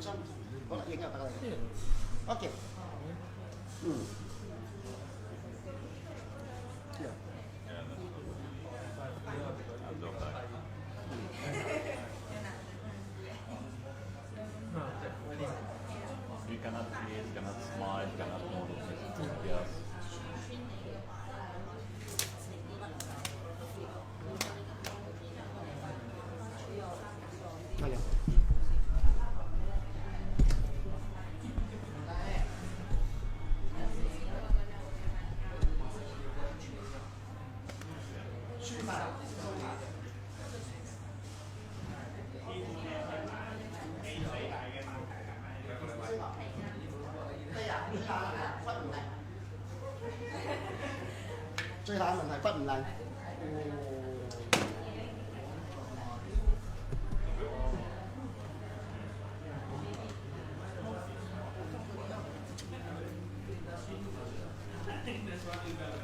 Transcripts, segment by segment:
xong có lại yên à ta đây ok yeah. You cannot eat, cannot smile, cannot move. Yes. Oh, yeah.最大問題骨唔靚。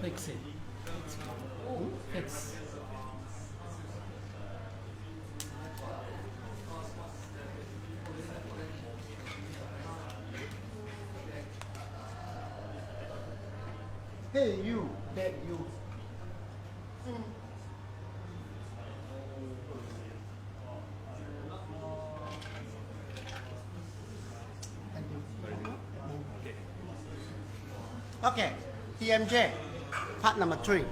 Fix it. Fix. Hey you, that you. Thank you. Okay, TMJ, part number 3.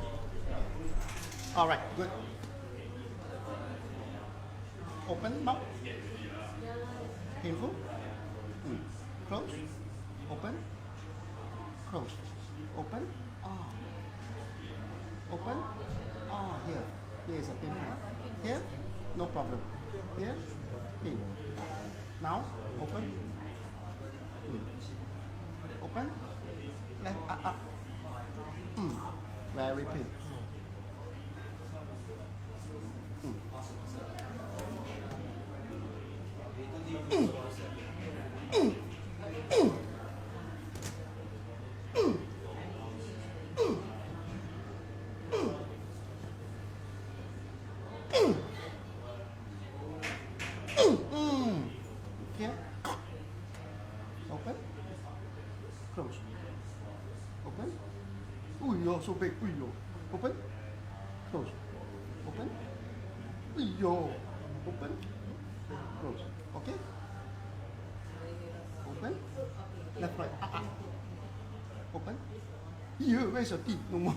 All right, good. Open mouth. Painful. Close. Open. Close. Open. Ah. Open. Ah, here. Here is a pin. Here, no problem. Here, pin. Now, open. Open. Left, up. Very pin. Here. Open. Close. Open. Ui, yo, so big. Ui, yo. Open. Close. Open. Ui, yo. Open. Close. Okay. Open. Left, right. Open. Here, where's your teeth? No more.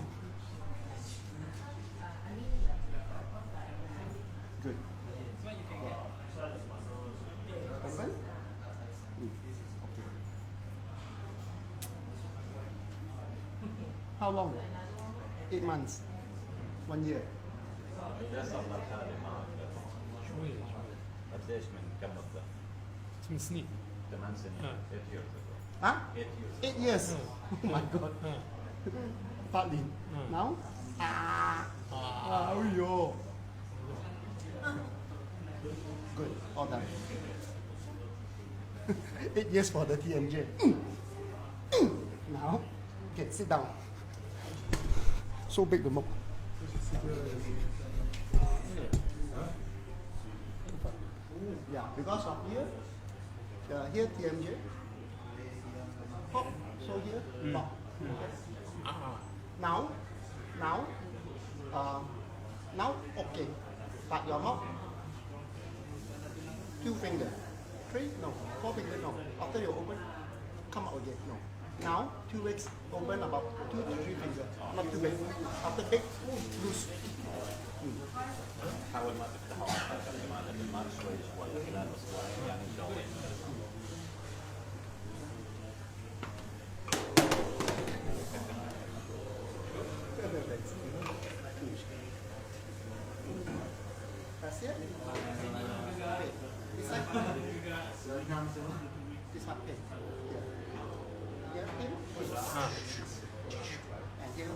Good. Open. Okay. How long? 8 months. 1 year. شوية. قديش من كم مدة؟ 8 سنين. 8 سنين. 8 years ago. Huh? 8 years. 8 years. Oh my god. Partly. Now? Oh, yo. Good. All done. 8 years for the TMJ. Now, okay, sit down. So big the mouth. Yeah, because of here, here TMJ. Hop, so here, pop. Now, okay. But your mouth, 2 fingers, 3, no, 4 fingers, no. After you open, come out again, no. Now, 2 legs open about 2 to 3 fingers, not too big. After big, loose. حاول ما تفتحه ما شوي خلال اسبوعين يعني شهرين. That's it. Okay. This side. This one pin. Here. Here pin. And here.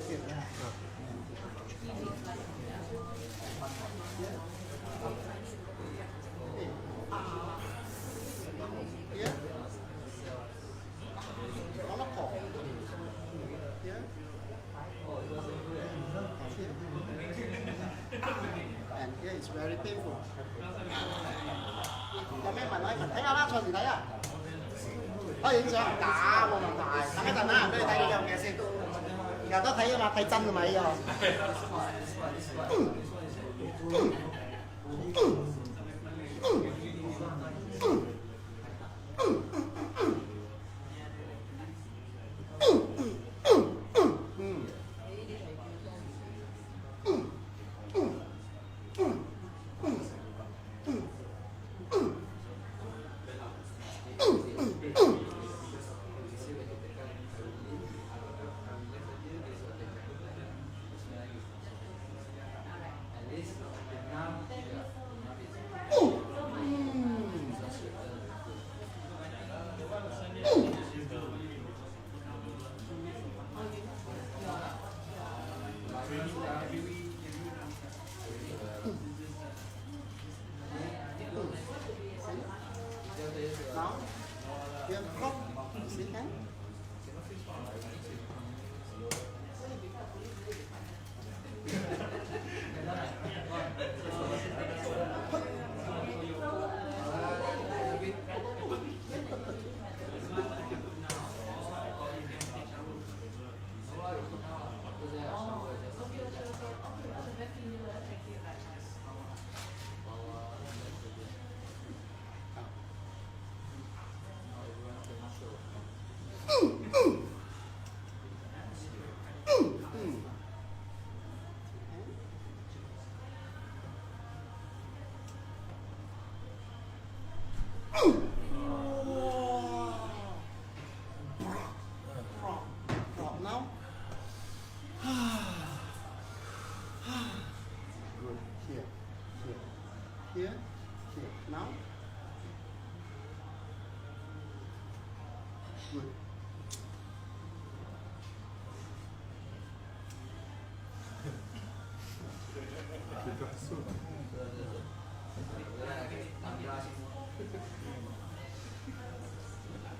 Here. Here. On a call. Here. And here is very painful. 有咩問可以問，睇下啦，隨時睇啊。可以影相假冇問題，等一陣啦，俾你睇佢樣嘢先。有得睇啊嘛，睇真啊嘛呢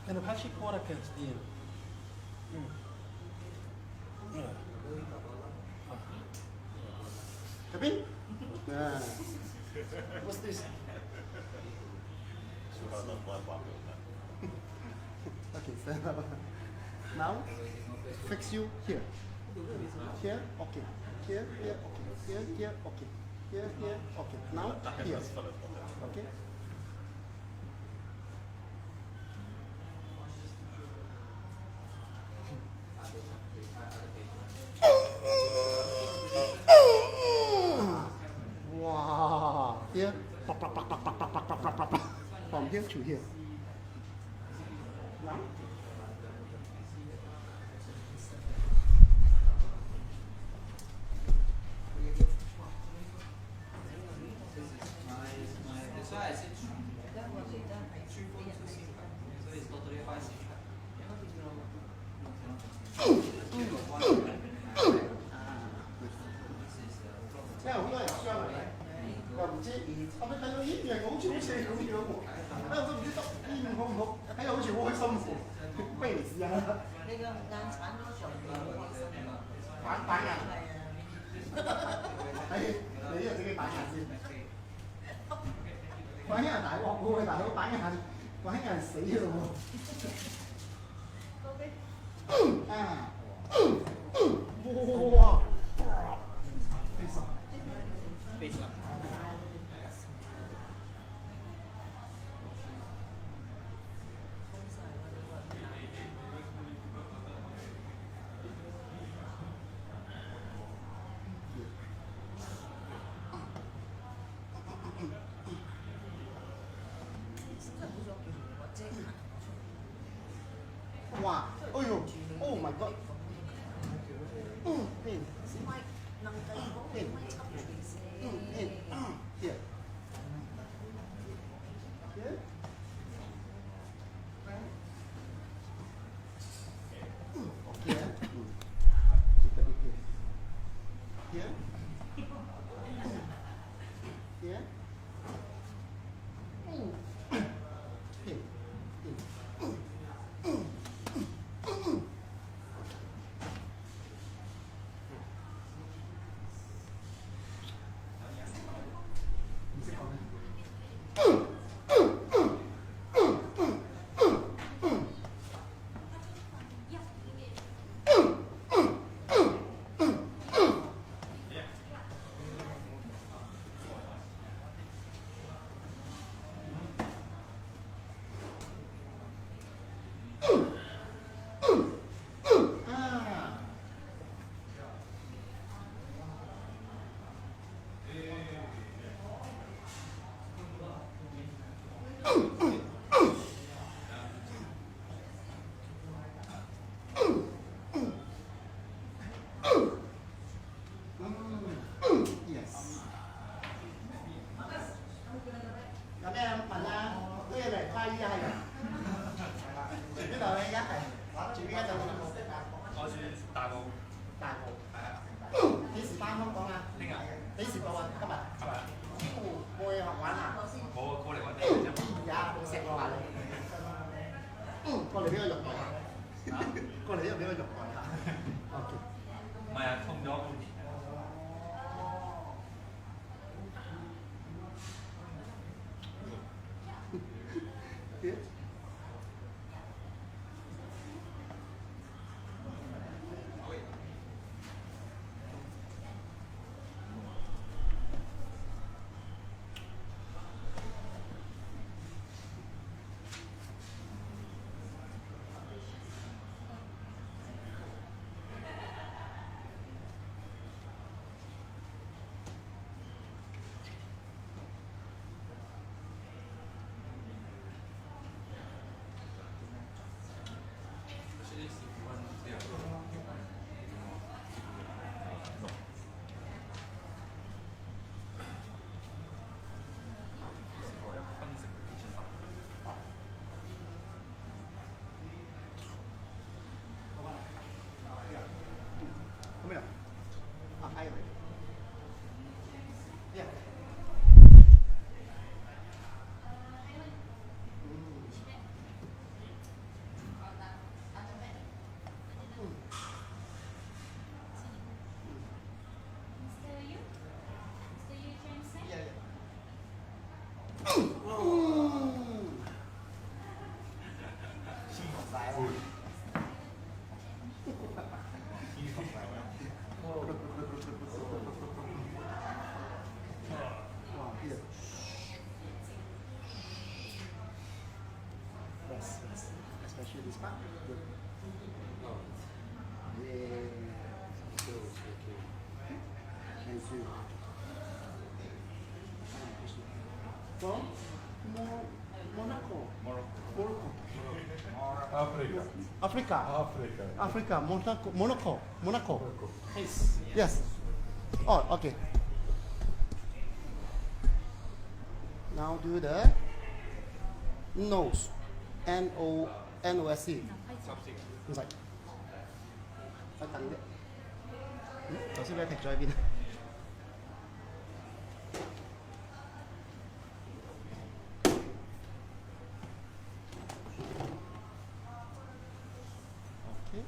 En dan had je korrekens die. Happy? Yeah. What's this? Okay, stand up. Now, fix you here. Here, okay. Here, here, okay. Here, here, okay. Here, here, okay. Now, here. Okay? Wow. Here. From here to here. Now. Wow. Oh, yo. Oh my god. Pain. Pain. Pain. Here. Here. Okay. Here. Here. Pain. Yes. Các em bạn nha, đây này khoai gì hay chỉ biết là đây nhá này, chỉ biết cái đầu là một我是大公，大個。係啊，幾時翻香港啊？聽日幾時到啊？今日。今日冇嘢玩啊？冇過嚟揾你嘅啫嘛。而家冇食過啊你？過嚟俾個肉我下。過嚟呢度俾個肉我下。OK。唔係啊，封咗半年。Come here. I am. Yeah. Especially this part. Good. Yeah. Thank you. From Monaco. Morocco. Africa. Africa. Africa. Africa. Monaco. Monaco. Monaco. Yes. Yes. Oh, okay. Now do the nose. N-O-S-E. Inside. 再等啲。頭先俾你停咗喺邊啊？Okay.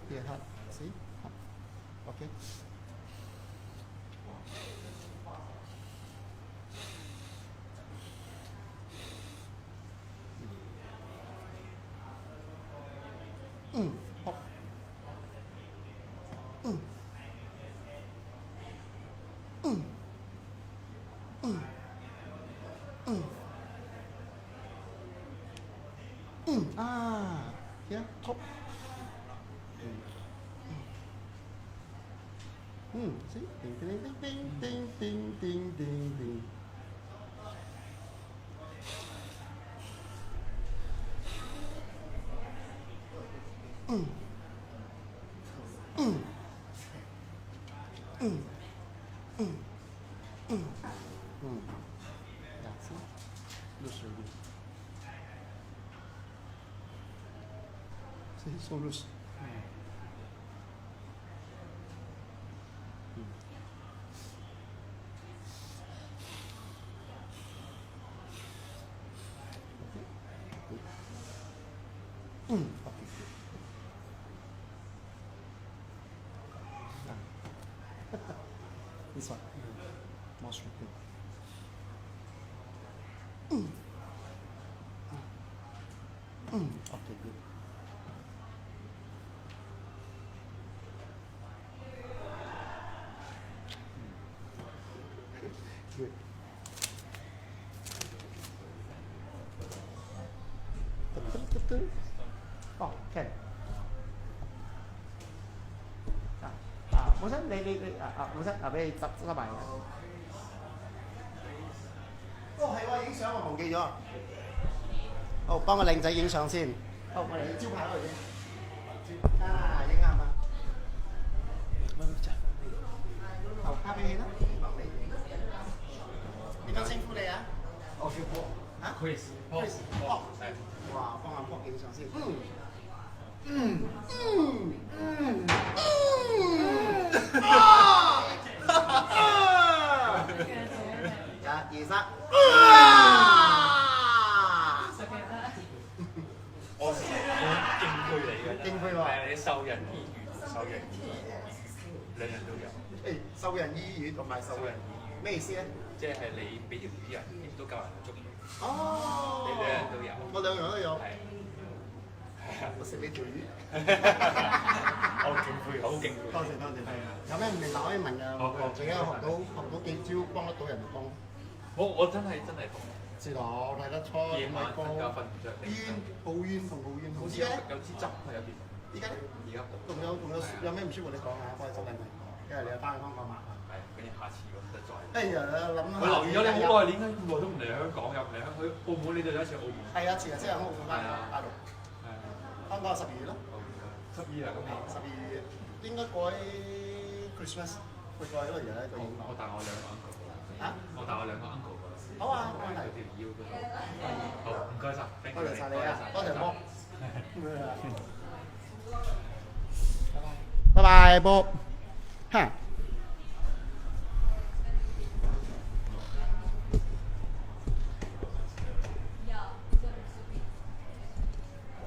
Here, hard. See? Hard. Okay. Hop. Here, top. See? Ding, ding, ding, ding, ding, ding, ding, ding, ding. Yeah, see? Loose already. See, so loose. Okay, good. This one. More straight. Okay, good. Good. Tep, tep. Oh, can. Muốn sách đi muốn sách俾你執埋。哦，係喎，影相我忘記咗。好，幫個靚仔影相先。好，我哋招牌嗰度先。啊，影啱啊！好，交俾你啦。點樣稱呼你啊？我叫波。嚇 Chris， 哦，哇，幫阿波影相先。一、二、三。我敬佩你嘅，敬佩喎。係你授人以魚，授人以漁，兩樣都有。誒，授人以魚同埋授人以漁咩意思咧？即係你俾條魚人，亦都教人去捉魚。哦，你兩樣都有。我兩樣都有。係。我食你條魚。好敬佩，好敬佩。多謝多謝。係啊。有咩唔明白可以問㗎？我自己學到幾招，幫得到人就幫。我真係同。知道，睇得出。夜晚瞓覺瞓唔着。冤，好冤同好冤。好似有支針喺入邊。依家咧？而家仲有咩唔舒服你講下，幫你執靚靚。因為你有翻去香港嘛。係，跟住下次咁就再。哎呀，諗下。我留意咗你好耐，點解咁耐都唔嚟香港？又唔嚟香港？去澳門呢度有一次澳門。係啊，前日先喺澳門翻嚟8度。係啊。香港12月咯。12月啊，咁你12月應該過喺 Christmas， 會過喺嗰度有一個影。我帶我兩個 uncle 過嚟。嚇？我帶我兩個 uncle 過嚟。好啊，冇問題。佢條腰嗰度。好，唔該晒，多謝晒你啊，多謝波。拜拜，波。嚇。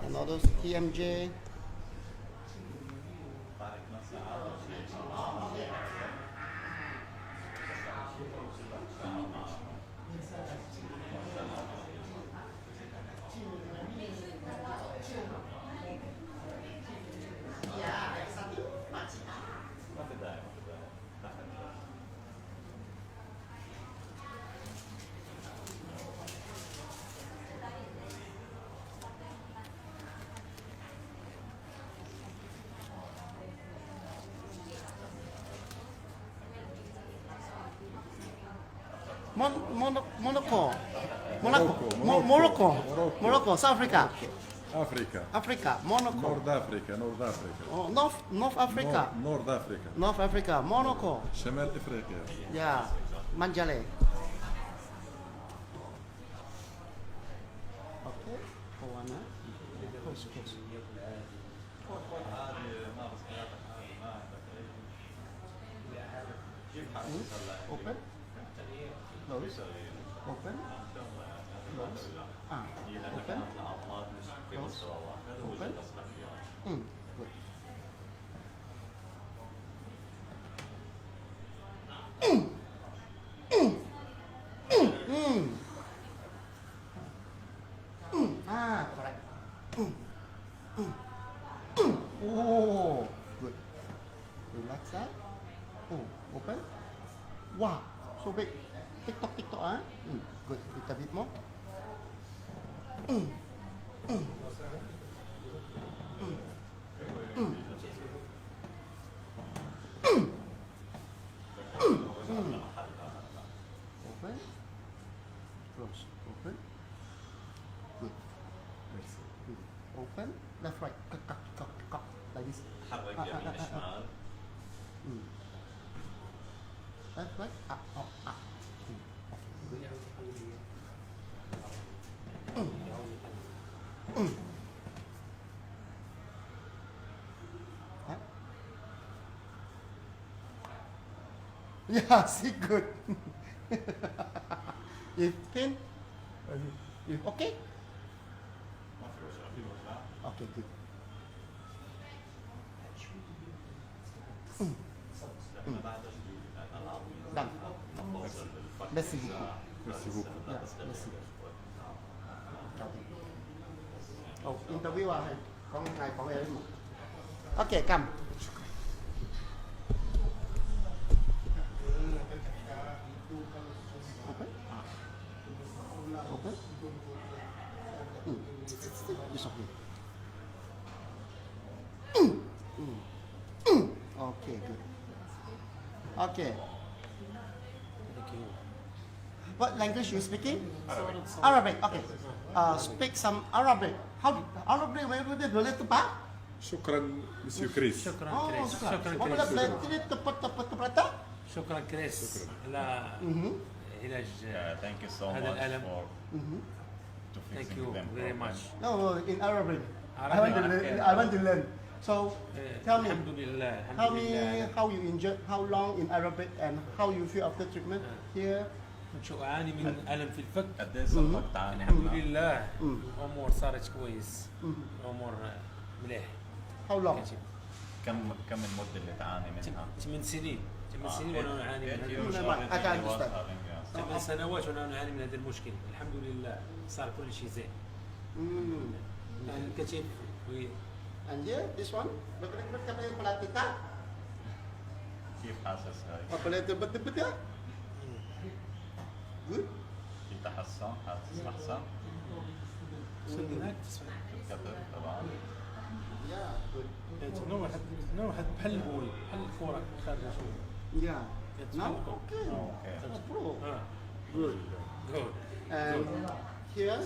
Another TMJ. Morocco, South Africa. Africa. Monaco. North Africa. Oh, North Africa. North Africa. North Africa, Monaco. شمال افريقيا. Yeah, Manjale. Okay, Kuala. Close. Open. Close. Open. Close. Open. Close. Open. Good. Correct. Oh, good. Relax that. Open. Wow, so big. TikTok, ah. Good. A bit more. Open. Close. Open. Good. Open. Left, right. Cock. Like this. Left, right. Up. Yeah, see, good. You can? You okay? Okay, good. Done. Merci beaucoup. Merci beaucoup. Yeah, merci. Oh, interview à? Con này có về đấy. Ok, cầm. Open. It's okay. Okay, good. Okay. What language you speaking? Arabic. Okay. Speak some Arabic. How Arabic? Where would they boleh tepat? شكرا مسيو كريس. شكرا Oh, كريس. suka. شكرا Apa boleh كريس. boleh tepat? شكرا كريس على علاج Thank you so هذا much الألم. for to Thank fixing you them very problem. much. No, in Arabic. Arabic. I want to learn. So, tell me. الحمد لله الحمد Tell me لله. how you injured, how long in Arabic, and how you feel after treatment here. شو أعاني من ألم في الفك. قد ايه صار تعاني الحمد منها؟ لله الأمور صارت كويس. الأمور مليح. How long? كم المدة اللي تعاني منها؟ 8 سنين. 8 سنين وأنا أعاني من هذا No, المشكل. I can understand. 8 سنوات وأنا أعاني من هذا المشكل. الحمد لله صار كل شيء زين. الكتف And here, this one, betul-betul kata yang pelatih tak? كيف حاسس هاي؟ Apa boleh tebet-tebet ya? Good. في تحسن؟ حاسس أحسن؟ الكتف طبعا. Yeah, good. نوع بحل بول بحل الكورة خارجة شوي. Yeah. Now, okay. Okay. Pro. Good. Good. And here,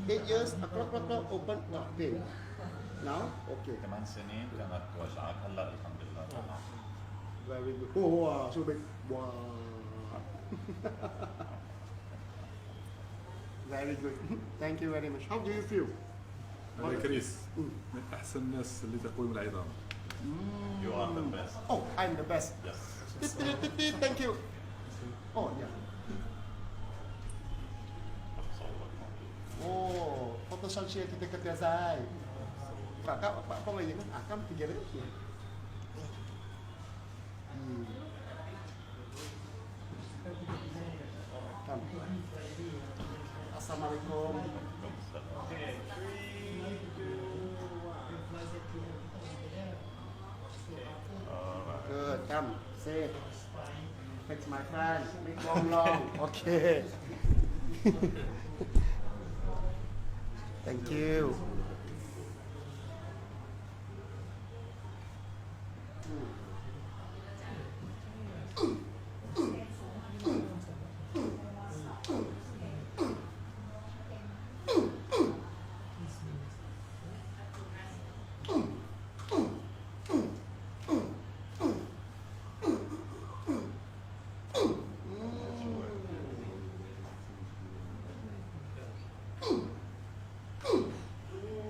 8 years, clock, open, pain. Now, okay. 8 سنين كانت توجعك هلا الحمد لله تمام. Very good. Oh, wow, so big. Wow. Very good. Thank you very much. How do you feel? أنا كريس من أحسن الناس اللي تقوم العظام. You are the best. Oh, I'm the best. Yes. Thank you. Oh, yeah. Oh, foto sunshine kita kebiasaan. Kakak, apa lagi? Akam 3 lagi. Assalamualaikum. Good, come, sit. Fix my friend. Big long. Okay. Thank you.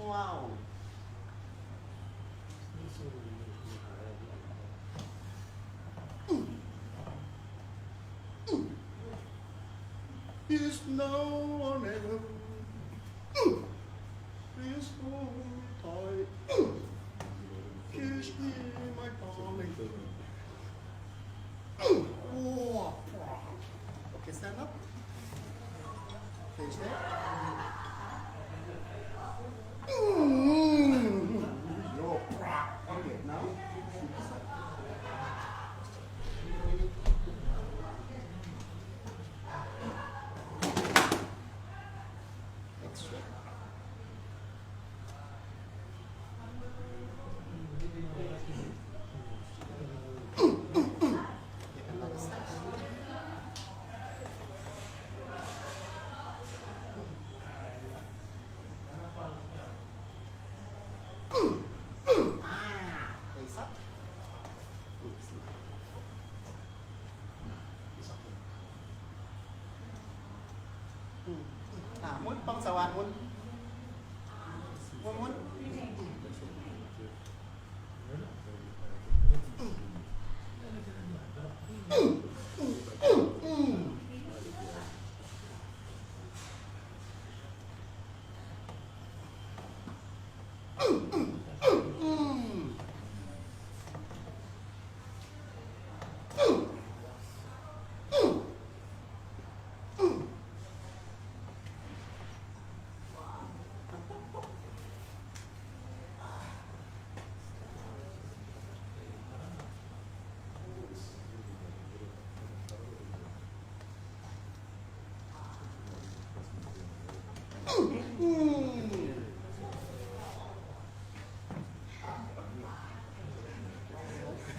Wow. Is no one ever. Please hold me tight. Kiss me, my darling. Oh, okay, stand up. Face there. Okay, now. Extra. Face up. Muốn băng xào ăn muốn muốn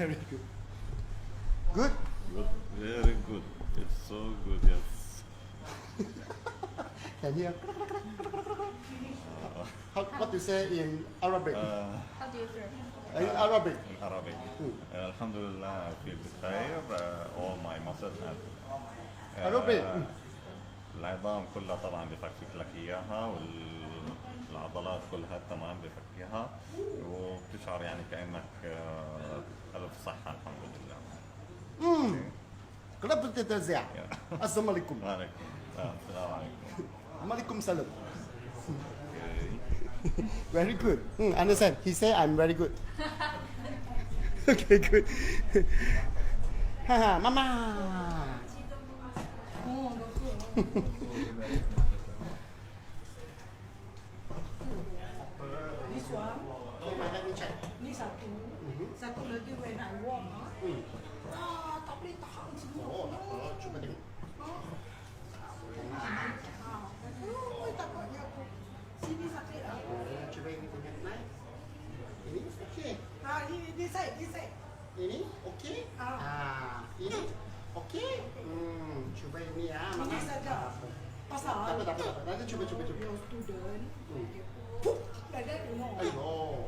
Very good. Good? Good, very good. It's so good, yes. Can you? What do you say in Arabic? How do you feel? In Arabic. In Arabic. Alhamdulillah, I feel بخير. All my muscles have. Arabic. العظام كلها طبعا بفكك لك اياها والعضلات كلها تمام بفكها وبتشعر يعني كانك الف صحه الحمد لله. Kenapa kita terziak? Assalamualaikum. وعليكم السلام عليكم. Waalaikum salam. Okay. Very good. Understand? He said I'm very good. Okay, good. Haha, mama. This one, Let me check. ni satu. Satu lagi when I walk. Tak boleh tahan semua. Oh, tak apa. Cuba tengok. Takutnya aku. Sini sakit lah. Cuba ini tengok naik. Ini okey. Ini side, this side. Ini okey. Ini okey. Cuba ini ya. Ini saja. Pasal. Tak apa. Nanti cuba. Your student. Like that, you know. Ayo.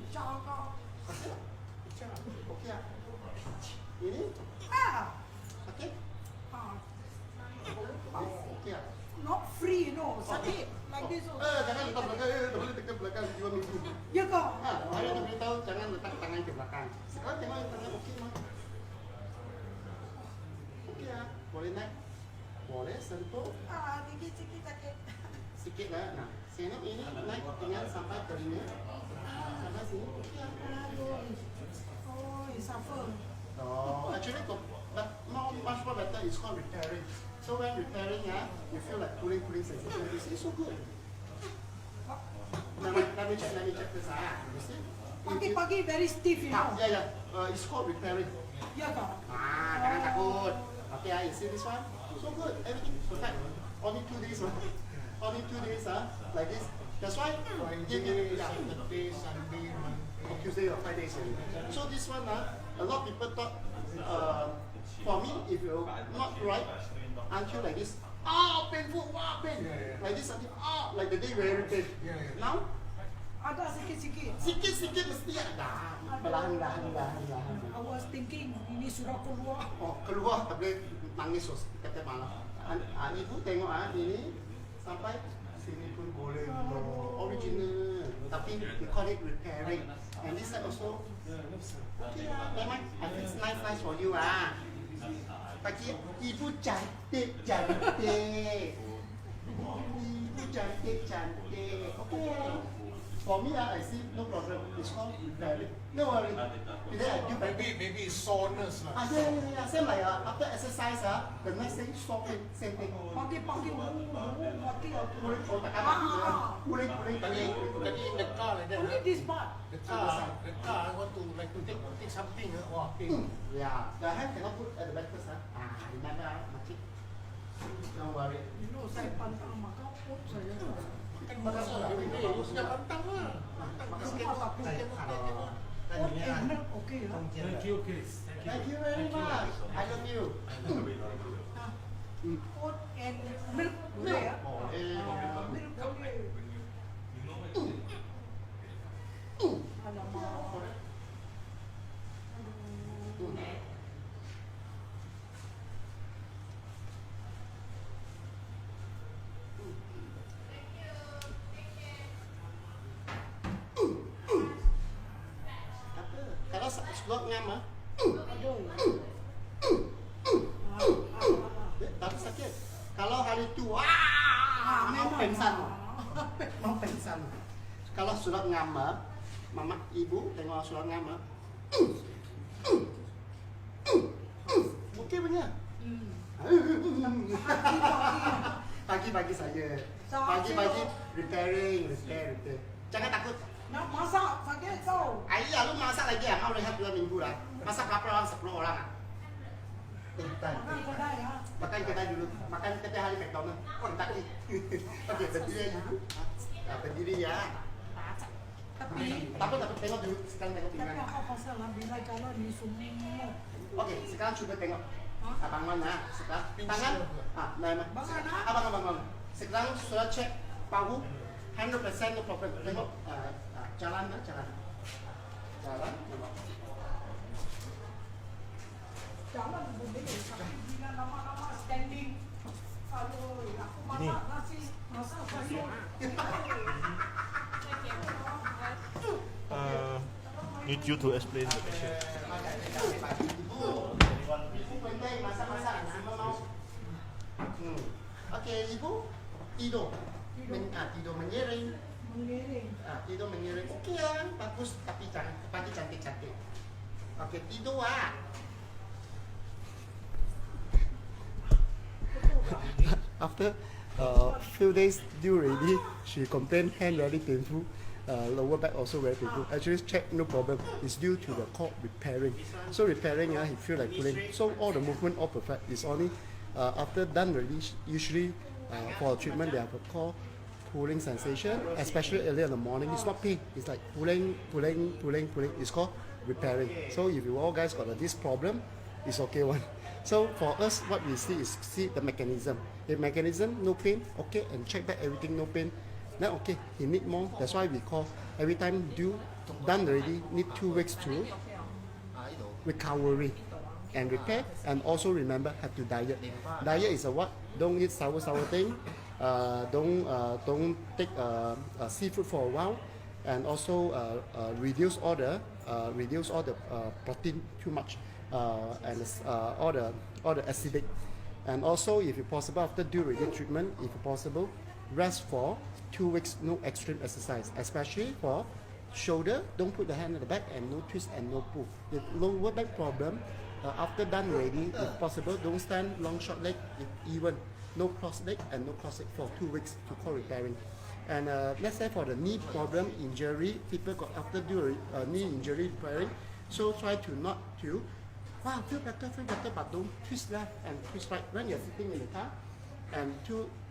Cakap. Okey ah. Ini okey. Okey ah. Not free, you know. Sakit. Like this. Jangan letak belakang. Tak boleh tekan belakang. Jiwa minggu. Ya kau. Saya nak beritahu jangan letak tangan ke belakang. Sekarang tengok yang tangan okey mah. Okey ah. Boleh naik. Boleh sentuh. Sikit sakit. Sikit lah. Nah, sini ini naik tinggal sampai telinga. Sampai sini. Okey ah. Oh, you suffer. No, actually, but much more better. It's called repairing. So when repairing, you feel like pulling sensation. You see, so good. Let me check this. You see? Pagi-pagi very stiff, you know. Yeah. It's called repairing. Ya kau. Jangan takut. Okay, you see this one? So good. Everything perfect. Only 2 days, Only 2 days, like this. That's why. Friday, Saturday, Sunday, Monday. Tuesday or 5 days. So this one, a lot of people thought, for me, if you're not right, until like this, painful, pain. Like this, like the day very pain. Now, Ada sikit-sikit. sikit mesti ada. Perlahan. I was thinking ini sudah keluar. Keluar tak boleh nangis kata malam. Ibu tengok ini sampai sini pun boleh original. Tapi we call it repairing. And this side also okay memang it's nice for you Pagi ibu cantik. Ibu cantik. Okay. For me, I see no problem. It's called repairing. No worry. Today I do Maybe soreness lah. yeah. Same like after exercise, the next day stop it. Same thing. Pagi-pagi mati aku. Puling. Tadi in the car like that. Only this part. The car, I want to take something. Wah, pain. Yeah. The hand cannot put at the back first. Remember, makcik. Don't worry. You know, saya pantang maka pun saya. Kan masalah. Sudah pantang lah. Semua tak boleh. Okay lah. Thank you, Chris. Thank you very much. I love you. Oat and milk boleh ya? Milk boleh. Alamak. Kalau slot ngam tapi sakit. Kalau hari itu mau pengsan. Kalau surat ngam, mama ibu tengok surat ngam. Okey punya. Pagi-pagi saja. Pagi-pagi repairing. Jangan takut. Nak masak sakit tau. Ayah, lu masak lagi mau lihat 2 minggu lah. Masak berapa orang? 10 orang. Makan kedai ya. Makan kedai dulu. Makan kedai hari McDonald. Oh, tak ni. Okey, berdiri dulu. Berdiri ya. Tapi Tak apa, tengok dulu. Sekarang tengok tapi pinggan. apa pasal bila kalau ni semua Okey, sekarang cuba tengok. Bangun lah. Sekarang tangan. Naik mah. Abang. Sekarang sudah cek bahu. 100% no problem. Tengok. Jalan lah, jalan. Jalan. Tengok. jalan boleh tapi bila lama-lama standing kalau aku masak nasi masak sayur Need you to explain the patient. Ibu pandai masak-masak. Okey, ibu tidur. Tidur mengiring. Tidur mengiring. Okey lah, bagus tapi pagi cantik-cantik. Okey, tidur ah. After few days due already, she complained hand very painful, lower back also very painful. Actually check no problem. It's due to the cord repairing. So repairing, he feel like pulling. So all the movement all perfect. It's only after done already. Usually for treatment they have a core pulling sensation, especially early in the morning. It's not pain. It's like pulling. It's called repairing. So if you all guys got this problem, it's okay one. So for us, what we see is the mechanism. If mechanism no pain, okay, and check back everything no pain, then okay, he need more. That's why we call every time done already need 2 weeks to recovery and repair, and also remember have to diet. Diet is a what? Don't eat sour thing. Don't take seafood for a while, and also reduce all the protein too much. And all the acidic, and also if possible after due radiant treatment, if possible, rest for 2 weeks, no extreme exercise, especially for shoulder. Don't put the hand at the back and no twist and no pull. If lower back problem, after done already, if possible, don't stand long short leg. If even no cross leg and no cross leg for 2 weeks to call repairing. And let's say for the knee problem injury, people got after due knee injury repairing, so try to not to. Wow, feel better, but don't twist left and twist right when you're sitting in the car. And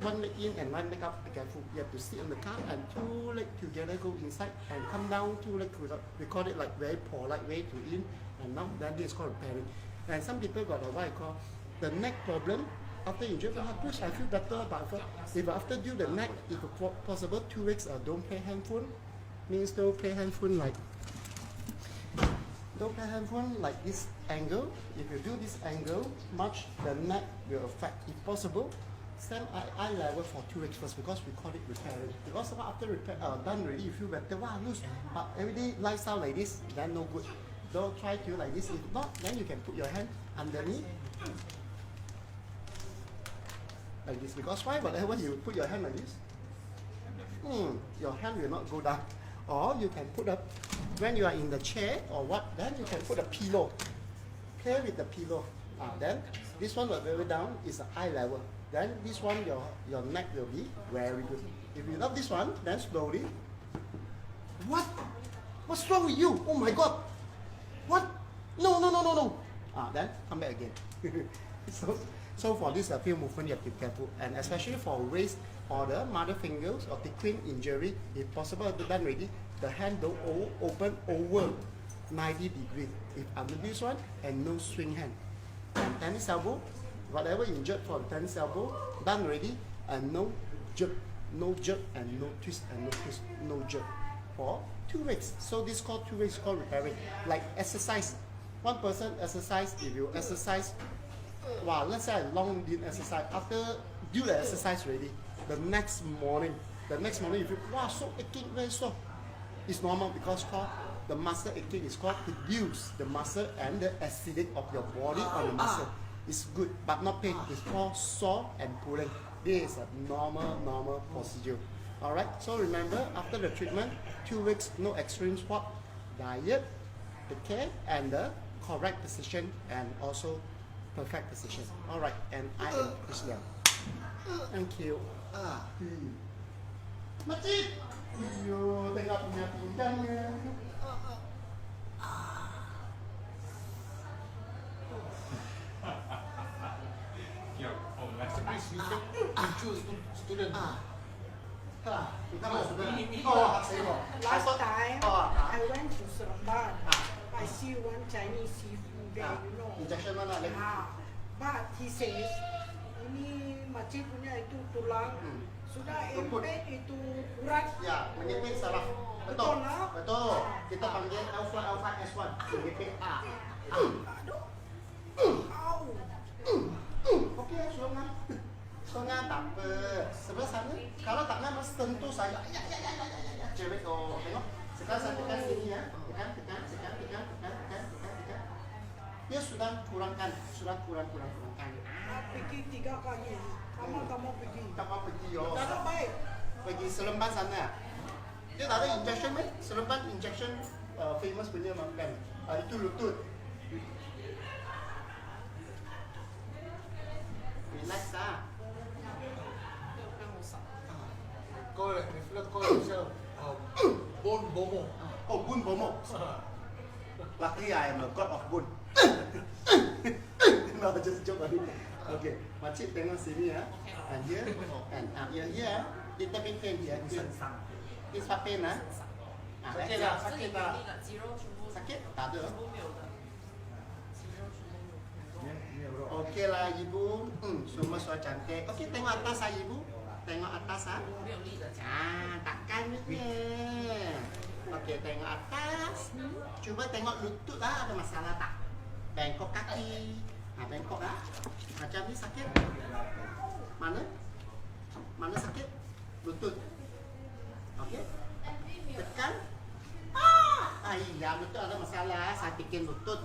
one leg in and one leg out, be careful. You have to sit in the car and 2 legs together go inside and come down 2 legs without. We call it like very polite way to in, and now that is called repairing. And some people got what I call the neck problem. After injury, push, I feel better, but if after due the neck, if possible 2 weeks, don't play handphone. Means don't play handphone like. Don't play handphone like this angle. If you do this angle, much the neck will affect. If possible, stand eye level for 2 weeks first, because we call it repairing. Because after repair done already, you feel better. Wow, loose. But everyday lifestyle like this, then no good. Don't try to like this. If not, then you can put your hand underneath like this. Because why? Whatever you put your hand like this, your hand will not go down. Or you can put up when you are in the chair or what, then you can put a pillow. Play with the pillow. Then this one will go down is the eye level. Then this one your neck will be very good. If you love this one, then slowly. What? What's wrong with you? Oh my God! What? No. Then come back again. So for this few movement you have to be careful, and especially for waist or the mother fingers or the queen injury, if possible done already, the hand don't open over 90 degrees. If under this one, and no swing hand. And tennis elbow, whatever injured for the tennis elbow, done already, and no jerk and no twist and no twist, no jerk for 2 weeks. So this called 2 weeks called repairing. Like exercise, one person exercise, if you exercise, wow, let's say I long didn't exercise, after do the exercise already, the next morning you feel, wow, so aching, very sore. It's normal because the muscle aching is called produce the muscle and the acidic of your body on the muscle. It's good, but not pain. It's called sore and pulling. This is a normal procedure. Alright, so remember, after the treatment, 2 weeks, no extreme sport, diet, the care, and the correct position, and also perfect position. Alright, and I am Chris Leong. Thank you. Macit! Iyo, tengok punya pinggangnya. student. Kita masuk student. Oh, saya. Last time Oh, I went to Seremban. I see one Chinese seafood there, you know. injection mana lagi? But he says ini makcik punya itu tulang. Sudah embed itu urat. Ya, mengipit salah. Betul Betul. lah. Betul. Kita panggil alpha S1. Mengipit A. Aduh. Au. Okey, Songan. Songan tak apa. Sebelah sana, kalau tak nak mesti tentu saya. Ya. Cewek oh, tengok. Sekarang saya tekan sini ya. Tekan. Dia sudah kurangkan. Kurangkan. Pergi 3 kali. Kamu pergi. Tak mau pergi yo. Tak ada baik. Pergi Seremban sana. Dia tak ada injection kan? Seremban injection famous punya makan. Itu lutut. Relax ah. Kau yourself bone bomo. Oh, bun bomo. Luckily I am a god of bun. No, just joke only. Okay, makcik tengok sini ya. And here, and here. Little bit pain here. It's not pain ah. Sakit tak? Sakit? Tak ada. Okey lah ibu. Semua sudah cantik. Okey, tengok atas ah ibu. Tengok atas ah. Takkan ni. Okey, tengok atas. Cuba tengok lutut lah, ada masalah tak? Bengkok kaki. Bengkok ah. Macam ni sakit. Mana sakit? Lutut. Okey. Tekan. Iya, lutut ada masalah. Saya bikin lutut.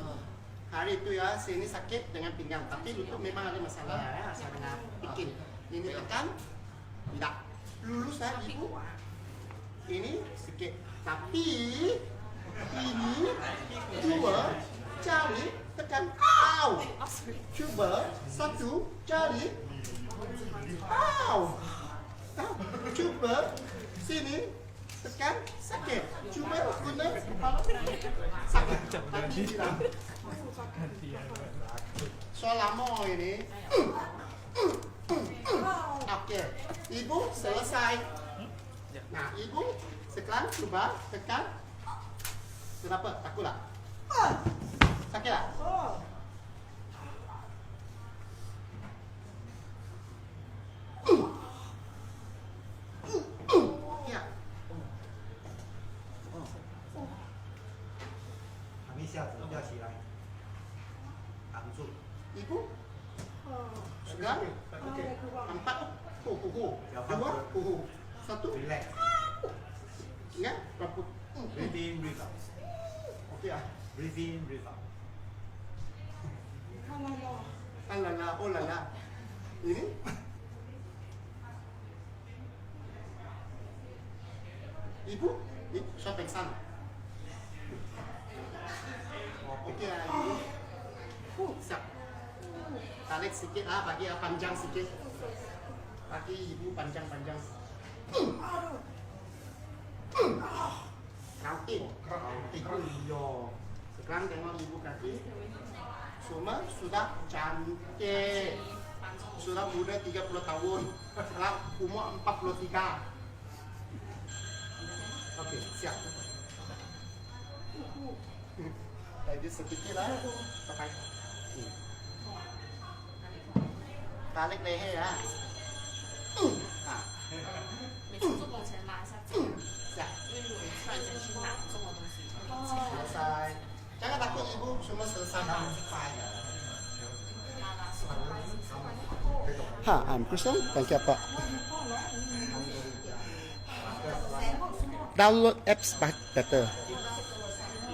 Hari itu ya, sini sakit dengan pinggang. Tapi lutut memang ada masalah ya. Saya nak bikin. Ini tekan. Tidak. Lulus lah ibu. Ini sikit. Tapi ini dua jari tekan. Au. Cuba satu jari. Au. Cuba sini tekan sakit. Cuba guna kepala sakit. Tadi bilang. Soal lama ini. Okey, ibu selesai. Nah, ibu sekarang cuba tekan. Kenapa? Takut tak? Sakit tak? Ya. 还没下子，吊起来，挡住。 Ibu sudah empat dua satu Relax. ingat berapa Breathe in, breathe out. okey ah Breathe in, breathe out. alala oh lala ini ibu saya pingsan okey ah ibu siap tarik sikit ah bagi panjang sikit bagi ibu panjang Rautin yo sekarang tengok ibu kaki semua sudah cantik sudah muda 30 tahun sekarang umur 43 okey siap lagi sedikit lah pakai tarik leher ya. 每次做工前拉一下肩，因为如果你突然间去拿重的东西，会牵。 selesai jangan takut ibu semua selesai I'm Chris Leong. Thank you Pak. Download apps better.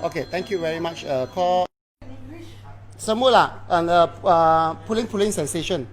Okay, thank you very much. Call semula pulling sensation.